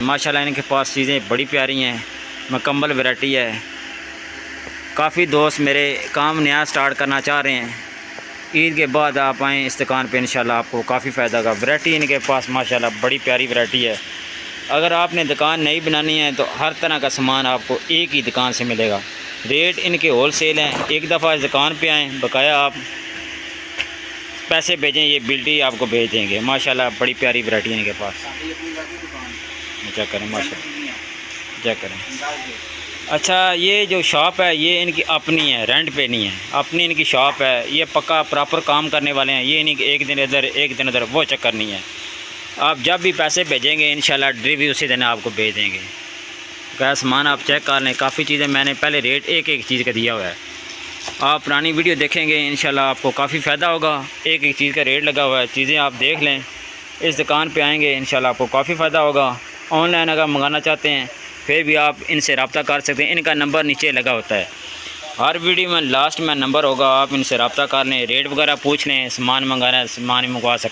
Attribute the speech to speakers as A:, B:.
A: माशाल्लाह इनके पास चीज़ें बड़ी प्यारी हैं, मुकम्मल वैरायटी है। काफ़ी दोस्त मेरे काम नया स्टार्ट करना चाह रहे हैं, ईद के बाद आप आएँ इस दुकान पे, इंशाल्लाह आपको काफ़ी फ़ायदा होगा। वैरायटी इनके पास माशाल्लाह बड़ी प्यारी वैरायटी है। अगर आपने दुकान नहीं बनानी है तो हर तरह का सामान आपको एक ही दुकान से मिलेगा। रेट इनके होल सेल हैं। एक दफ़ा इस दुकान पे आएँ, बकाया आप पैसे भेजें, ये बिल्टी आपको भेज देंगे। माशाल्लाह बड़ी प्यारी वैरायटी है इनके पास। चेक करें माशाल्लाह, चेक करें। अच्छा, ये जो शॉप है ये इनकी अपनी है, रेंट पे नहीं है, अपनी इनकी शॉप है। ये पक्का प्रॉपर काम करने वाले हैं। ये इनकी एक दिन इधर एक दिन उधर वो चक्कर नहीं है। आप जब भी पैसे भेजेंगे इंशाल्लाह डिलीवरी उसी दिन आपको भेज देंगे। क्या सामान आप चेक कर लें, काफ़ी चीज़ें मैंने पहले रेट एक एक चीज़ का दिया हुआ है। आप पुरानी वीडियो देखेंगे इंशाल्लाह आपको काफ़ी फ़ायदा होगा। एक एक चीज़ का रेट लगा हुआ है, चीज़ें आप देख लें। इस दुकान पे आएंगे इंशाल्लाह आपको काफ़ी फ़ायदा होगा। ऑनलाइन अगर मंगाना चाहते हैं फिर भी आप इनसे रब्ता कर सकते हैं। इनका नंबर नीचे लगा होता है, हर वीडियो में लास्ट में नंबर होगा, आप इनसे रब्ता कर लें, रेट वगैरह पूछ लें, सामान मंगाना है सामान मंगवा सकते हैं।